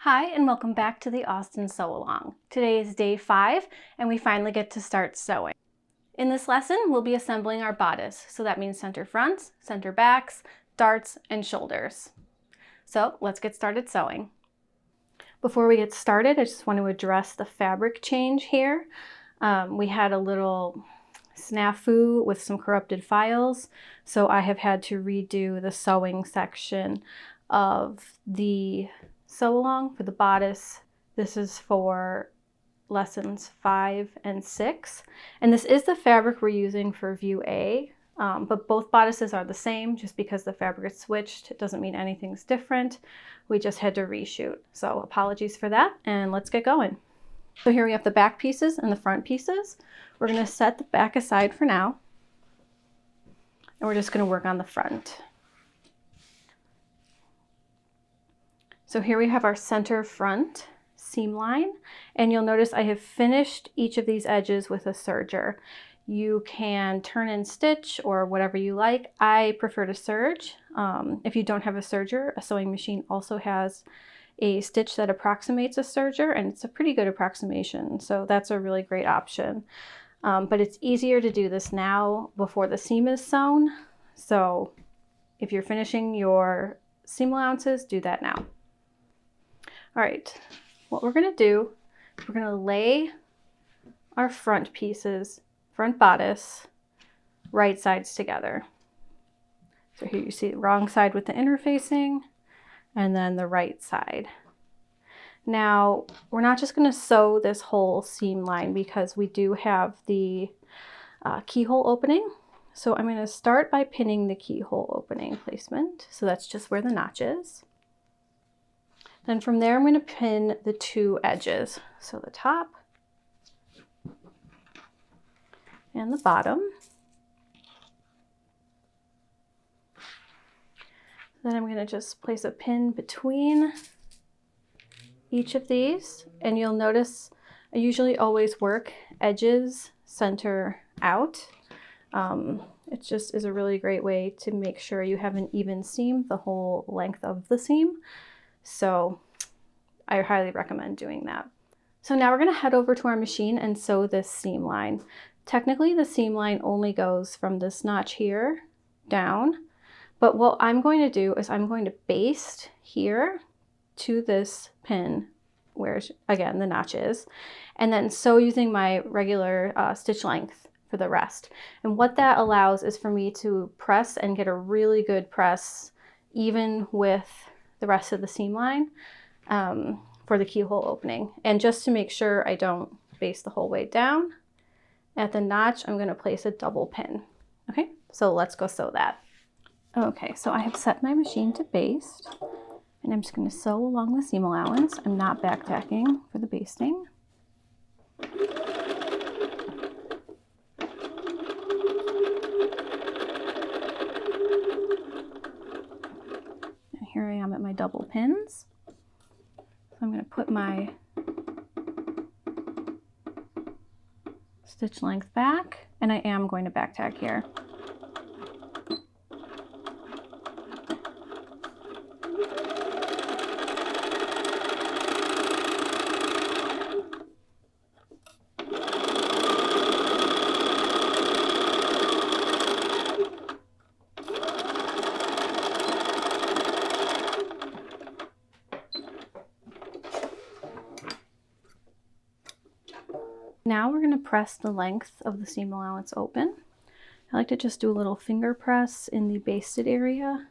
Hi, and welcome back to the Austin Sew Along. Today is day 5, and we finally get to start sewing. In this lesson, we'll be assembling our bodice. So that means center fronts, center backs, darts, and shoulders. So let's get started sewing. Before we get started, I just want to address the fabric change here. We had a little snafu with some corrupted files, so I have had to redo the sewing section of the sew along for the bodice. This is for lessons 5 and 6, and this is the fabric we're using for view A, but both bodices are the same. Just because the fabric is switched, it doesn't mean anything's different. We just had to reshoot, so apologies for that, and let's get going. So here we have the back pieces and the front pieces. We're going to set the back aside for now, and we're just going to work on the front. So here we have our center front seam line, and you'll notice I have finished each of these edges with a serger. You can turn and stitch or whatever you like. I prefer to serge. If you don't have a serger, a sewing machine also has a stitch that approximates a serger, and it's a pretty good approximation, so that's a really great option. But it's easier to do this now before the seam is sewn, so if you're finishing your seam allowances, do that now. All right, what we're going to do, we're going to lay our front pieces, front bodice, right sides together. So here you see the wrong side with the interfacing, and then the right side. Now, we're not just going to sew this whole seam line because we do have the keyhole opening. So I'm going to start by pinning the keyhole opening placement. So that's just where the notch is. Then from there, I'm going to pin the 2 edges. So the top and the bottom. Then I'm going to just place a pin between each of these. And you'll notice I usually always work edges center out. It just is a really great way to make sure you have an even seam the whole length of the seam. So I highly recommend doing that. So now we're going to head over to our machine and sew this seam line. Technically, the seam line only goes from this notch here down, but what I'm going to do is I'm going to baste here to this pin where, again, the notch is, and then sew using my regular stitch length for the rest. And what that allows is for me to press and get a really good press even with the rest of the seam line for the keyhole opening. And just to make sure I don't baste the whole way down, at the notch, I'm going to place a double pin. Okay, so let's go sew that. Okay, so I have set my machine to baste, and I'm just going to sew along the seam allowance. I'm not backtacking for the basting. And here I am at my double pins. So I'm going to put my stitch length back, and I am going to backtack here. Now we're going to press the length of the seam allowance open. I like to just do a little finger press in the basted area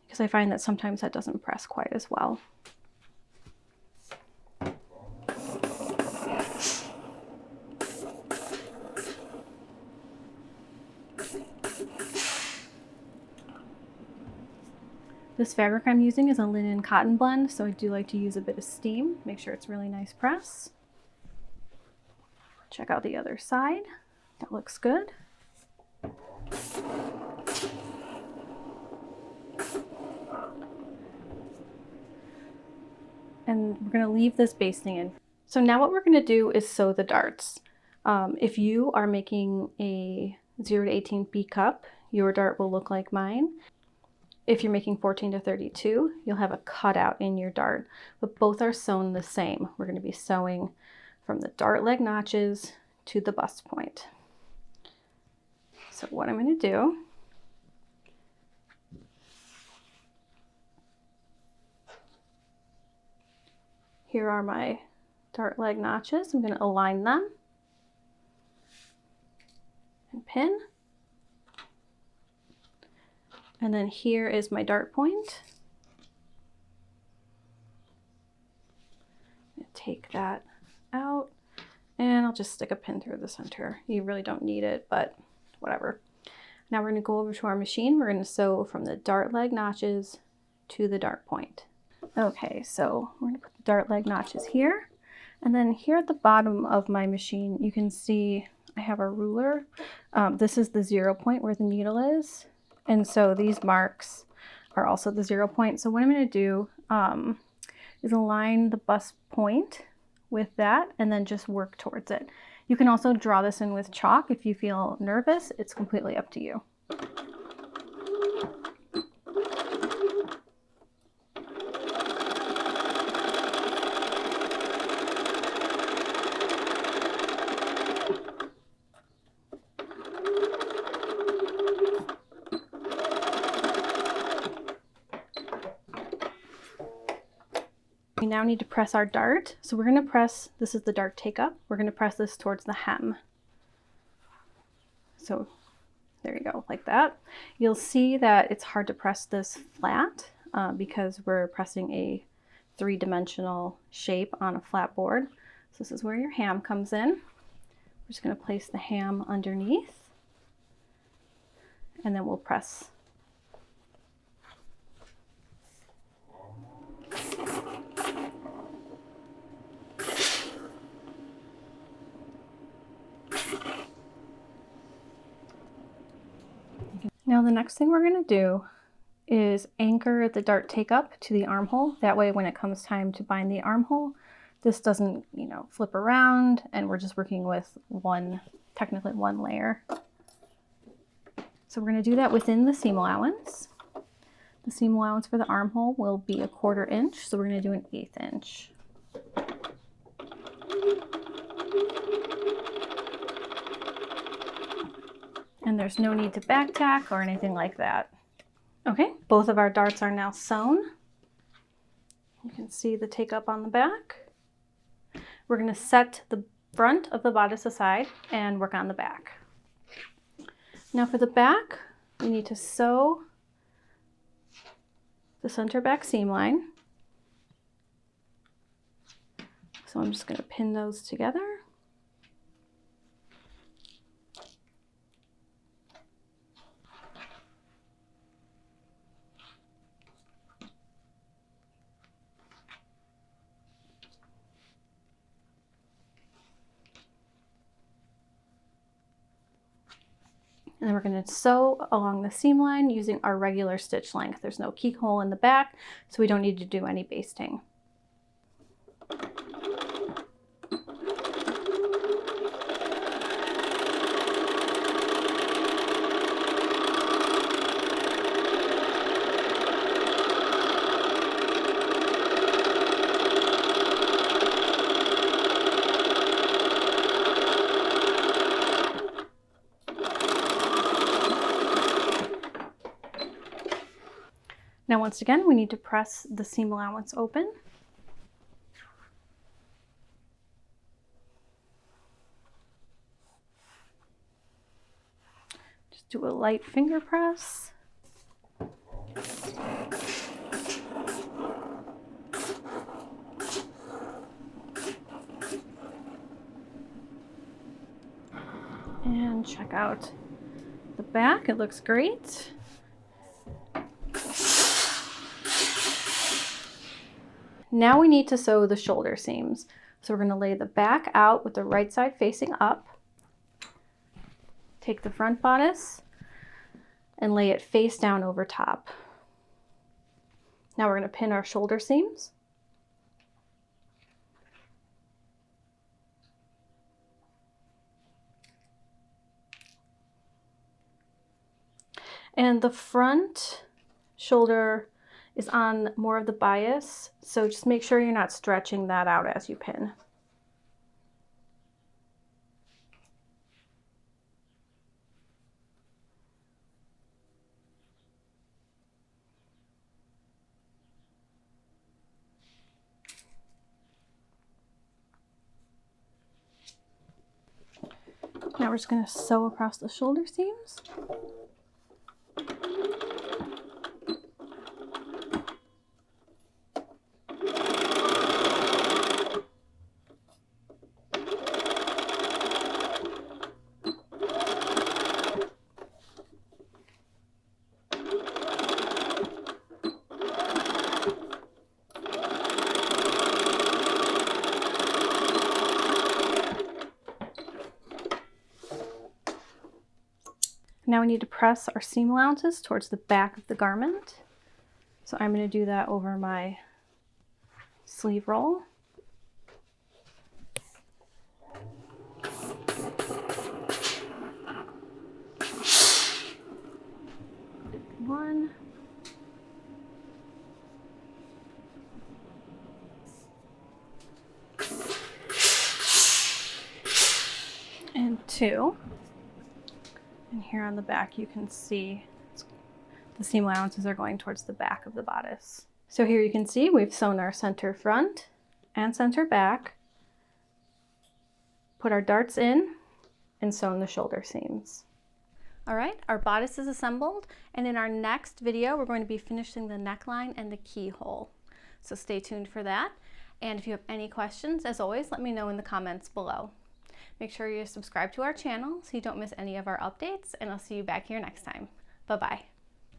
because I find that sometimes that doesn't press quite as well. This fabric I'm using is a linen cotton blend, so I do like to use a bit of steam. Make sure it's really nice press. Check out the other side. That looks good. And we're going to leave this basting in. So now what we're going to do is sew the darts. If you are making a 0 to 18 B cup, your dart will look like mine. If you're making 14 to 32, you'll have a cutout in your dart, but both are sewn the same. We're going to be sewing from the dart leg notches to the bust point. So what I'm going to do, here are my dart leg notches. I'm going to align them and pin. And then here is my dart point. Take that out and I'll just stick a pin through the center. You really don't need it, but whatever. Now we're going to go over to our machine. We're going to sew from the dart leg notches to the dart point. Okay, so we're going to put the dart leg notches here. And then here at the bottom of my machine, you can see I have a ruler. This is the 0 point where the needle is. And so these marks are also the 0 point. So what I'm going to do is align the bust point with that and then just work towards it. You can also draw this in with chalk if you feel nervous. It's completely up to you. We now need to press our dart. So we're going to press, this is the dart take up, we're going to press this towards the hem. So there you go, like that. You'll see that it's hard to press this flat because we're pressing a 3-dimensional shape on a flat board. So this is where your ham comes in. We're just going to place the ham underneath and then we'll press. Now the next thing we're going to do is anchor the dart take up to the armhole. That way when it comes time to bind the armhole, this doesn't, flip around and we're just working with technically one layer. So we're going to do that within the seam allowance. The seam allowance for the armhole will be 1/4 inch, so we're going to do an 1/8 inch. And there's no need to back tack or anything like that. Okay, both of our darts are now sewn. You can see the take up on the back. We're going to set the front of the bodice aside and work on the back. Now for the back, we need to sew the center back seam line. So I'm just going to pin those together. And then we're going to sew along the seam line using our regular stitch length. There's no keyhole in the back, so we don't need to do any basting. Now once again, we need to press the seam allowance open. Just do a light finger press. And check out the back, it looks great. Now we need to sew the shoulder seams. So we're going to lay the back out with the right side facing up. Take the front bodice and lay it face down over top. Now we're going to pin our shoulder seams. And the front shoulder is on more of the bias, so just make sure you're not stretching that out as you pin. Now we're just going to sew across the shoulder seams. Now we need to press our seam allowances towards the back of the garment. So I'm going to do that over my sleeve roll. One. And two. And here on the back you can see the seam allowances are going towards the back of the bodice. So here you can see we've sewn our center front and center back, put our darts in, and sewn the shoulder seams. All right, our bodice is assembled, and in our next video we're going to be finishing the neckline and the keyhole. So stay tuned for that. And if you have any questions, as always, let me know in the comments below. Make sure you subscribe to our channel so you don't miss any of our updates, and I'll see you back here next time. Bye-bye.